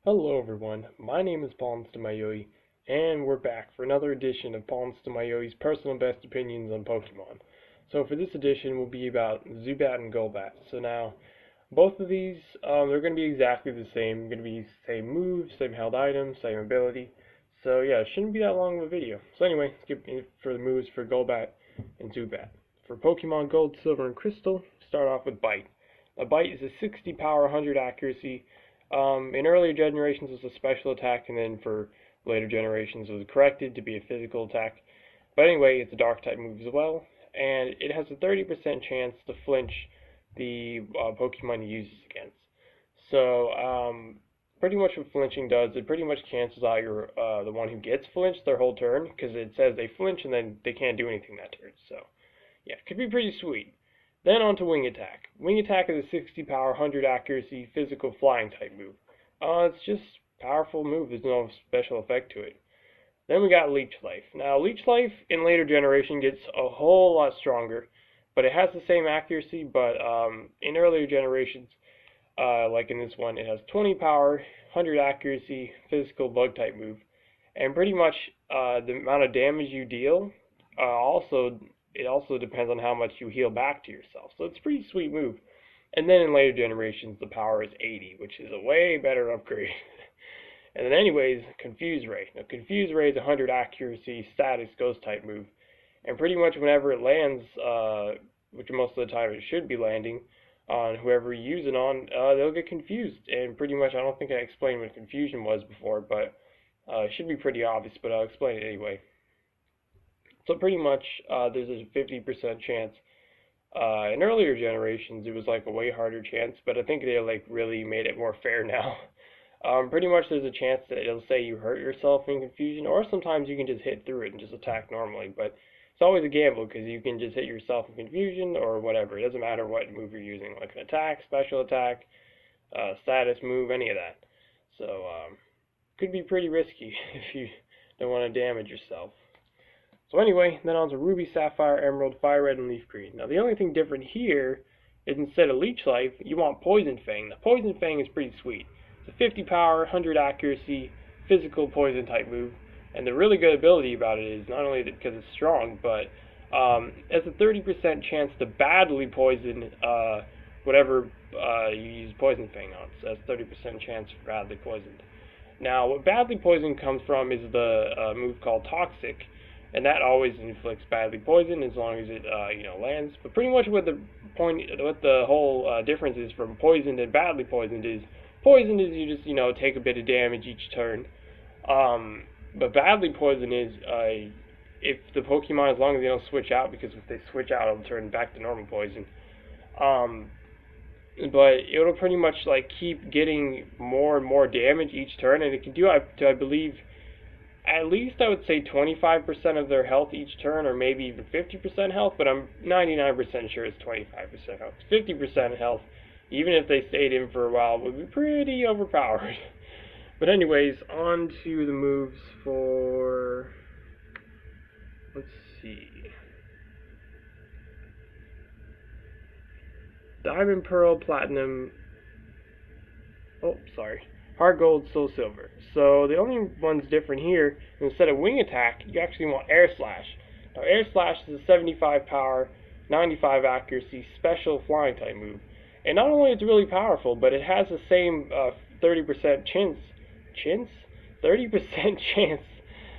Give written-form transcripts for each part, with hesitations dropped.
Hello everyone, my name is PauLInstaMyooin's, and we're back for another edition of PauLInstaMyooin's personal best opinions on Pokemon. So for this edition will be about Zubat and Golbat. So now, both of these, they're going to be exactly the same. Going to be same moves, same held items, same ability. So yeah, it shouldn't be that long of a video. So anyway, let's get for the moves for Golbat and Zubat. For Pokemon Gold, Silver, and Crystal, start off with Bite. A Bite is a 60 power, 100 accuracy. In earlier generations it was a special attack, and then for later generations it was corrected to be a physical attack. But anyway, it's a dark type move as well, and it has a 30% chance to flinch the Pokemon it uses against. So pretty much what flinching does, it pretty much cancels out your the one who gets flinched their whole turn, because it says they flinch and then they can't do anything that turn. So yeah, it could be pretty sweet. Then on to Wing Attack. Wing Attack is a 60 power, 100 accuracy, physical flying type move. It's just a powerful move. There's no special effect to it. Then we got Leech Life. Now, Leech Life in later generation gets a whole lot stronger, but it has the same accuracy, but in earlier generations, like in this one, it has 20 power, 100 accuracy, physical bug type move. And pretty much the amount of damage you deal it also depends on how much you heal back to yourself. So it's a pretty sweet move. And then in later generations, the power is 80, which is a way better upgrade. And then anyways, Confuse Ray. Now, Confuse Ray is a 100 accuracy, status, ghost type move. And pretty much whenever it lands, which most of the time it should be landing, on whoever you use it on, they'll get confused. And pretty much, I don't think I explained what confusion was before, but it should be pretty obvious, but I'll explain it anyway. So pretty much, there's a 50% chance. In earlier generations, it was like a way harder chance, but I think they like really made it more fair now. Pretty much, there's a chance that it'll say you hurt yourself in confusion, or sometimes you can just hit through it and just attack normally. But it's always a gamble because you can just hit yourself in confusion or whatever. It doesn't matter what move you're using, like an attack, special attack, status move, any of that. So could be pretty risky if you don't want to damage yourself. So anyway, then on to Ruby, Sapphire, Emerald, Fire Red, and Leaf Green. Now the only thing different here is instead of Leech Life, you want Poison Fang. Now Poison Fang is pretty sweet. It's a 50 power, 100 accuracy, physical poison type move. And the really good ability about it is not only because it's strong, but it has a 30% chance to badly poison whatever you use Poison Fang on. So that's 30% chance for badly poisoned. Now what badly poisoned comes from is the move called Toxic. And that always inflicts badly poison as long as it lands. But pretty much what the whole difference is from poisoned and badly poisoned is you just take a bit of damage each turn. But badly poisoned is if the Pokemon, as long as they don't switch out, because if they switch out it'll turn back to normal poison. But it'll pretty much like keep getting more and more damage each turn, and it can do I believe at least I would say 25% of their health each turn, or maybe even 50% health, but I'm 99% sure it's 25% health. 50% health, even if they stayed in for a while, would be pretty overpowered. But anyways, on to the moves for, let's see, Diamond, Pearl, Platinum, Heart Gold, Soul Silver. So the only ones different here, instead of Wing Attack, you actually want Air Slash. Now Air Slash is a 75 power, 95 accuracy, special flying type move. And not only is it really powerful, but it has the same 30% chance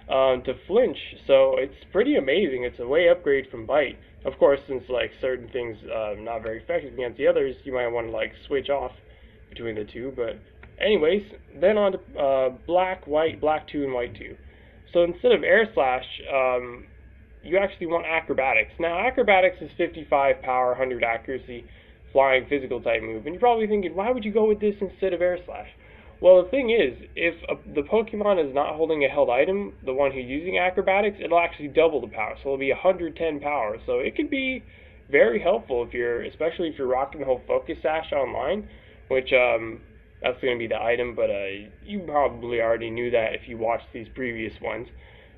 to flinch. So it's pretty amazing. It's a way upgrade from Bite. Of course, since like certain things not very effective against the others, you might want to like switch off between the two, but anyways, then on to Black, White, Black 2, and White 2. So instead of Air Slash, you actually want Acrobatics. Now, Acrobatics is 55 power, 100 accuracy, flying physical type move. And you're probably thinking, why would you go with this instead of Air Slash? Well, the thing is, if the Pokemon is not holding a held item, the one who's using Acrobatics, it'll actually double the power. So it'll be 110 power. So it could be very helpful especially if you're rocking the whole Focus Sash online, which that's going to be the item, but you probably already knew that if you watched these previous ones.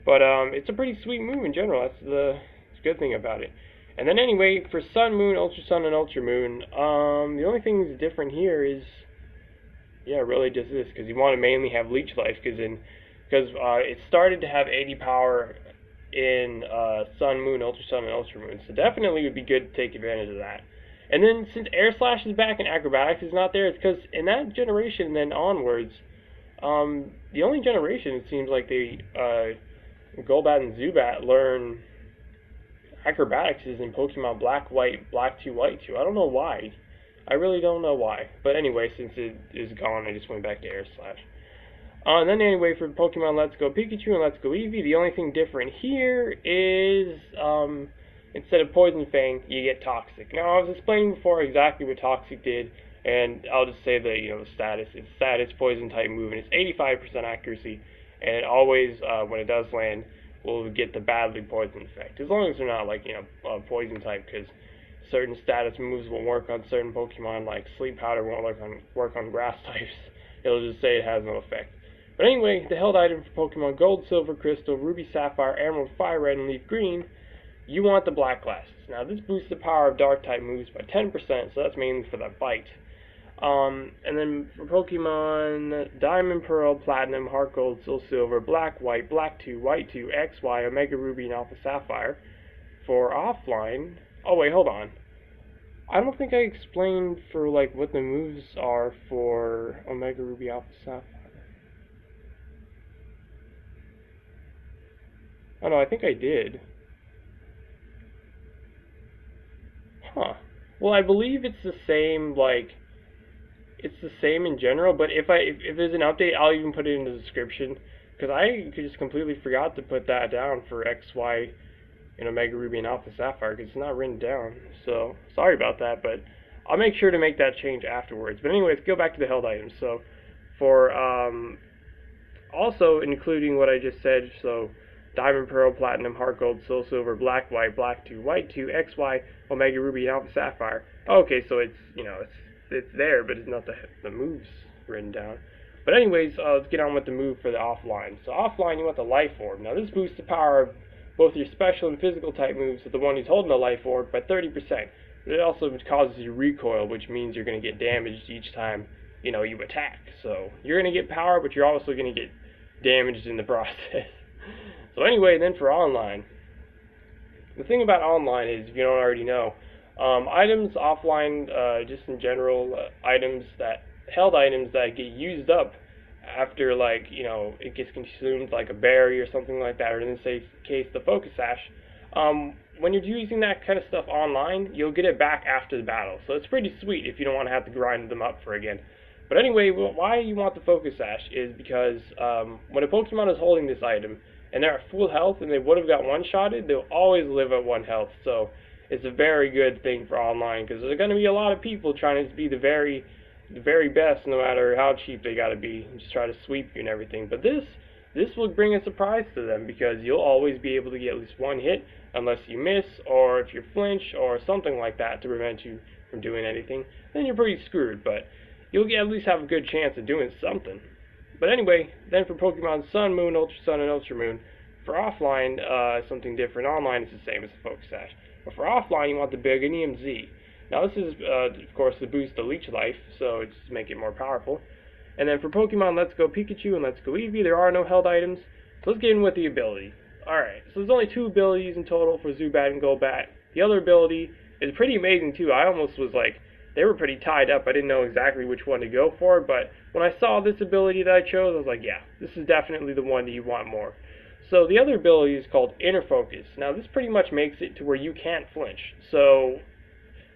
But it's a pretty sweet move in general. That's the good thing about it. And then anyway, for Sun, Moon, Ultra Sun, and Ultra Moon, the only thing that's different here is Yeah, really just this, because you want to mainly have Leech Life, because it started to have 80 power in Sun, Moon, Ultra Sun, and Ultra Moon, so definitely would be good to take advantage of that. And then since Air Slash is back and Acrobatics is not there, it's because in that generation and then onwards, the only generation it seems like they Golbat and Zubat learn Acrobatics is in Pokemon Black, White, Black 2, White 2. I don't know why. I really don't know why. But anyway, since it is gone, I just went back to Air Slash. And then anyway, for Pokemon Let's Go Pikachu and Let's Go Eevee, the only thing different here is instead of Poison Fang, you get Toxic. Now, I was explaining before exactly what Toxic did, and I'll just say that, the status. It's status Poison type move, and it's 85% accuracy, and it always, when it does land, will get the badly poison effect. As long as they're not, like, poison type, because certain status moves will work on certain Pokemon, like Sleep Powder won't work on grass types. It'll just say it has no effect. But anyway, the held item for Pokemon Gold, Silver, Crystal, Ruby, Sapphire, Emerald, Fire Red, and Leaf Green, you want the Black Glasses. Now, this boosts the power of Dark type moves by 10%, so that's mainly for that bite. And then for Pokemon Diamond, Pearl, Platinum, Heart Gold, Soul Silver, Black, White, Black 2, White 2, XY, Omega Ruby, and Alpha Sapphire, for offline. Oh wait, hold on. I don't think I explained for like what the moves are for Omega Ruby, Alpha Sapphire. Oh no, I think I did. Huh. Well, I believe it's the same, like, it's the same in general, but if there's an update, I'll even put it in the description, because I just completely forgot to put that down for X, Y, and Omega Ruby and Alpha Sapphire, because it's not written down, so sorry about that, but I'll make sure to make that change afterwards. But anyways, go back to the held items. So for also including what I just said, so Diamond, Pearl, Platinum, Heart Gold, Soul Silver, Black, White, Black 2, White 2, XY, Omega Ruby, and Alpha Sapphire. Okay, so it's, it's there, but it's not the moves written down. But anyways, let's get on with the move for the offline. So offline, you want the Life Orb. Now this boosts the power of both your special and physical type moves with the one who's holding the Life Orb by 30%. But it also causes you recoil, which means you're going to get damaged each time, you attack. So you're going to get power, but you're also going to get damaged in the process. So anyway, then for online. The thing about online is, if you don't already know, items offline, just in general, held items that get used up after, like, it gets consumed, like a berry or something like that, or in this case, the Focus Sash, when you're using that kind of stuff online, you'll get it back after the battle. So it's pretty sweet if you don't want to have to grind them up for again. But anyway, why you want the Focus Sash is because when a Pokemon is holding this item, and they're at full health and they would have got one-shotted, they'll always live at 1 health. So it's a very good thing for online, because there's going to be a lot of people trying to be the very best, no matter how cheap they got to be, and just try to sweep you and everything. But this will bring a surprise to them, because you'll always be able to get at least one hit, unless you miss, or if you flinch, or something like that to prevent you from doing anything. Then you're pretty screwed, but you'll at least have a good chance of doing something. But anyway, then for Pokemon Sun, Moon, Ultra Sun, and Ultra Moon, for offline, something different. Online is the same as the Focus Sash. But for offline, you want the Beganium Z. Now this is, of course, to boost the Leech Life, so it's to make it more powerful. And then for Pokemon Let's Go Pikachu and Let's Go Eevee, there are no held items. So let's get in with the ability. Alright, so there's only 2 abilities in total for Zubat and Golbat. The other ability is pretty amazing too. I almost was like, they were pretty tied up. I didn't know exactly which one to go for, but when I saw this ability that I chose, I was like, yeah, this is definitely the one that you want more. So the other ability is called Inner Focus. Now this pretty much makes it to where you can't flinch. So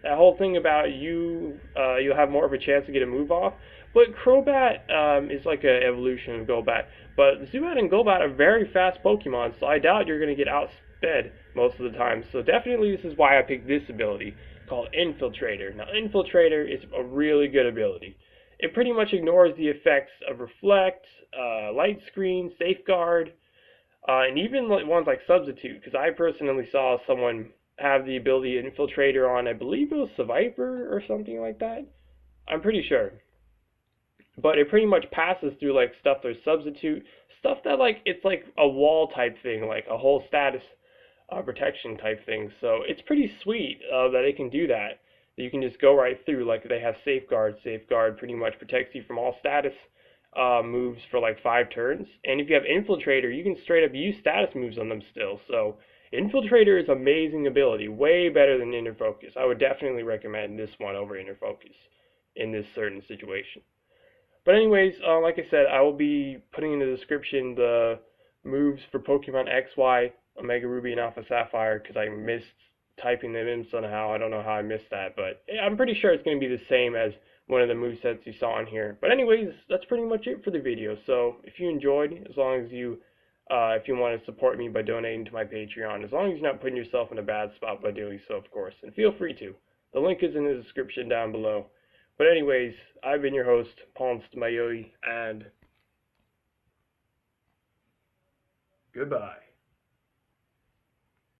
that whole thing about you'll have more of a chance to get a move off. But Crobat is like an evolution of Golbat. But Zubat and Golbat are very fast Pokemon, so I doubt you're going to get outsped most of the time. So definitely this is why I picked this ability, called Infiltrator. Now Infiltrator is a really good ability. It pretty much ignores the effects of Reflect, Light Screen, Safeguard, and even ones like Substitute, because I personally saw someone have the ability Infiltrator on, I believe it was Seviper or something like that. I'm pretty sure. But it pretty much passes through like stuff there's Substitute, stuff that like it's like a wall type thing, like a whole status protection type thing. So it's pretty sweet that it can do that. that you can just go right through. Like they have Safeguard. Safeguard pretty much protects you from all status moves for like 5 turns. And if you have Infiltrator, you can straight up use status moves on them still. So Infiltrator is amazing ability, way better than Inner Focus. I would definitely recommend this one over Inner Focus in this certain situation. But anyways, like I said, I will be putting in the description the moves for Pokemon X, Y, Omega Ruby, and Alpha Sapphire, because I missed typing them in somehow. I don't know how I missed that, but I'm pretty sure it's going to be the same as one of the movesets you saw in here. But anyways, that's pretty much it for the video. So if you enjoyed, as long as you, if you want to support me by donating to my Patreon, as long as you're not putting yourself in a bad spot by doing so, of course, and feel free to. The link is in the description down below. But anyways, I've been your host, PauLInstaMyooin's, and goodbye.